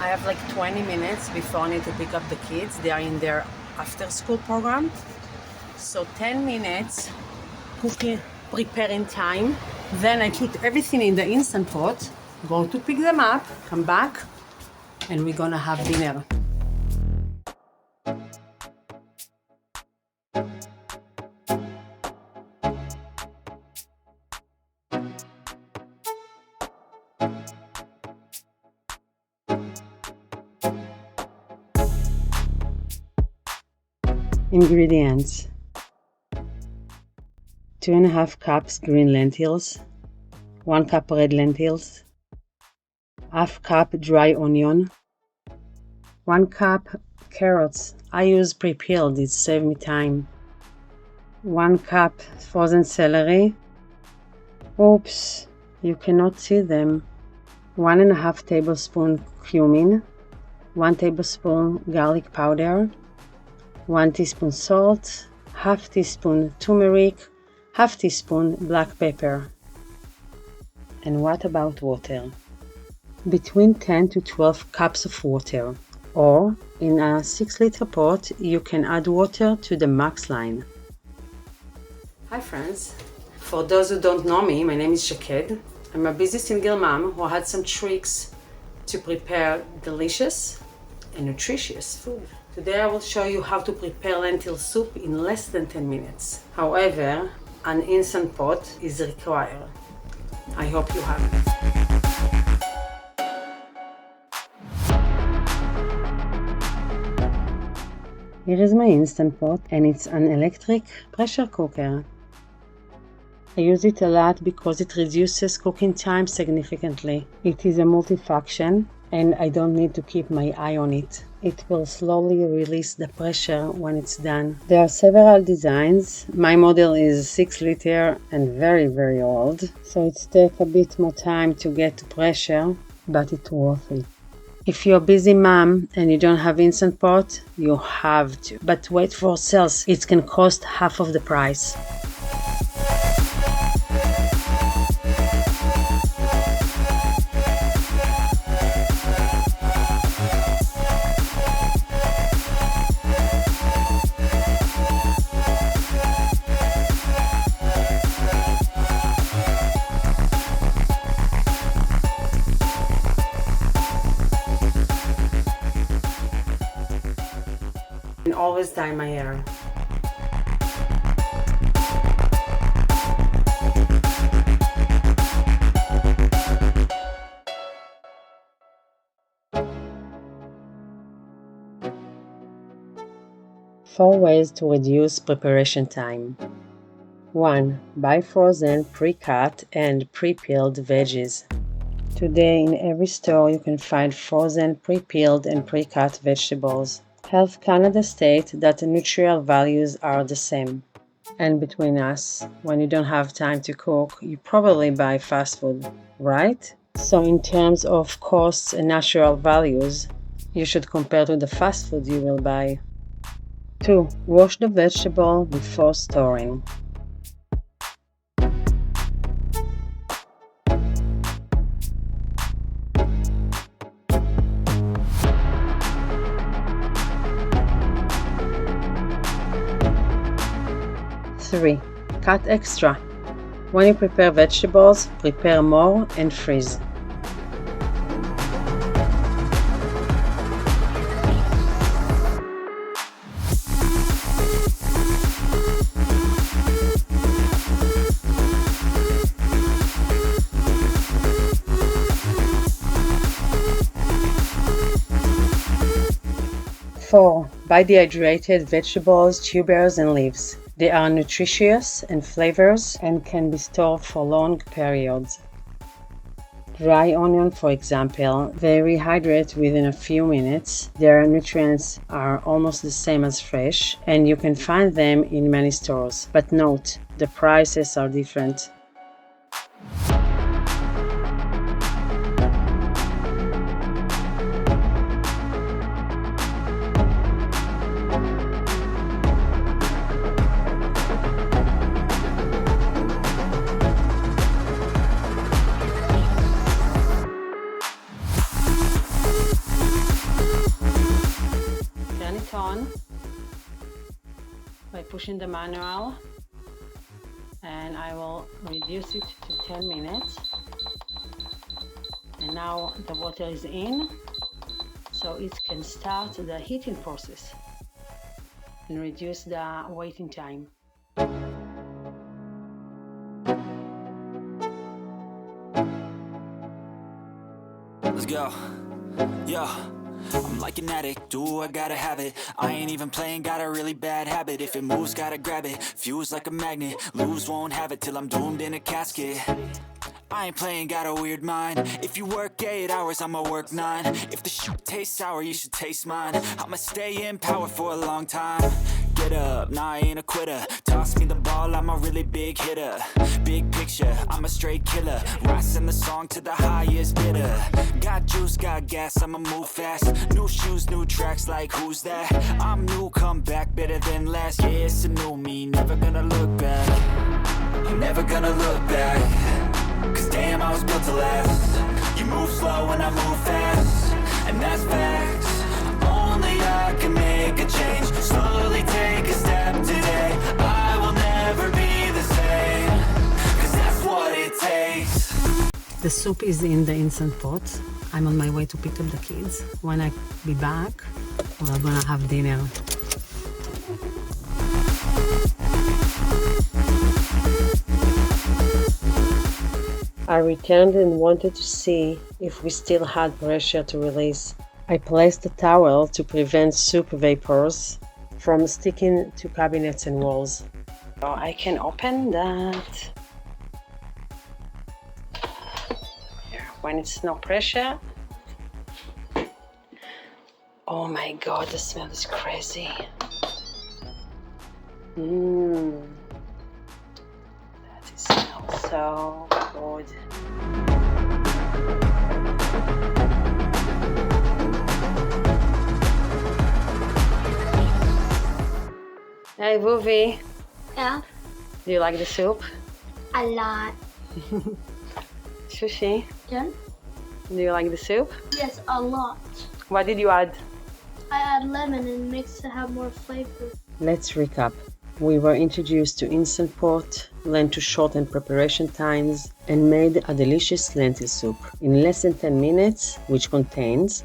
I have like 20 minutes before I need to pick up the kids. They are in their after school program. So 10 minutes cooking, preparing time. Then I put everything in the Instant Pot, go to pick them up, come back, and we're gonna have dinner. Ingredients: 2.5 cups green lentils, 1 cup red lentils, half cup dry onion, 1 cup carrots. I use pre-peeled, it saves me time. 1 cup frozen celery. Oops, you cannot see them. 1.5 tablespoon cumin, 1 tablespoon garlic powder, 1 teaspoon salt, half teaspoon turmeric, half teaspoon black pepper. And what about water? Between 10 to 12 cups of water, or in a 6-liter pot you can add water to the max line. Hi friends, for those who don't know me, my name is Shaked. I'm a busy single mom who had some tricks to prepare delicious and nutritious food. Today I will show you how to prepare lentil soup in less than 10 minutes. However, an instant pot is required. I hope you have it. Here is my Instant Pot, and it's an electric pressure cooker. I use it a lot because it reduces cooking time significantly. It is a multifunction and I don't need to keep my eye on it. It will slowly release the pressure when it's done. There are several designs. My model is 6-liter and very old, so it takes a bit more time to get to pressure, but it's worth it. If you're a busy mom and you don't have Instant Pot, you have to. But wait for sales, it can cost half of the price. And always dye my hair. Four ways to reduce preparation time. 1. Buy frozen, pre-cut and pre-peeled veggies. Today in every store you can find frozen, pre-peeled and pre-cut vegetables. Health Canada states that the nutritional values are the same. And between us, when you don't have time to cook, you probably buy fast food, right? So in terms of costs and natural values, you should compare to the fast food you will buy. 2. Wash the vegetable before storing. Three. Cut extra. When you prepare vegetables, prepare more and freeze. Four. Buy dehydrated vegetables, tubers and leaves. They are nutritious and flavors and can be stored for long periods. Dry onion, for example, they rehydrate within a few minutes. Their nutrients are almost the same as fresh, and you can find them in many stores. But note, the prices are different. pushing the manual and I will reduce it to 10 minutes. And now the water is in, so it can start the heating process and reduce the waiting time. Let's go. Yeah. I'm like an addict, do I gotta have it. I ain't even playing, got a really bad habit. If it moves, gotta grab it, fuse like a magnet. Lose, won't have it till I'm doomed in a casket. I ain't playing, got a weird mind. If you work 8 hours, I'ma work 9. If the shoot tastes sour, you should taste mine. I'ma stay in power for a long time. Get up, nah, I ain't a quitter. Toss me the ball, I'm a really big hitter. Big picture, I'm a straight killer. Rising the song to the highest bidder. Got juice, got gas, I'ma move fast. New shoes, new tracks, like who's that? I'm new, come back, better than last. Yeah, it's a new me, never gonna look back. I'm never gonna look back. Cause damn, I was built to last. You move slow and I move fast, and that's facts. Only I can make a change. Slowly take a step today. I will never be the same. Cause that's what it takes. The soup is in the Instant Pot. I'm on my way to pick up the kids. When I be back, we're gonna have dinner. I returned and wanted to see if we still had pressure to release. I placed a towel to prevent soup vapors from sticking to cabinets and walls. So I can open that. Here, when it's no pressure. Oh my god, the smell is crazy. That smells so good. Hey, Vuvi. Yeah, Do you like the soup? a lot. Sushi, Yeah? do you like the soup? Yes, a lot. What did you add? I add lemon and makes it have more flavor. Let's recap. We were introduced to Instant Pot, learned to shorten preparation times, and made a delicious lentil soup in less than 10 minutes, which contains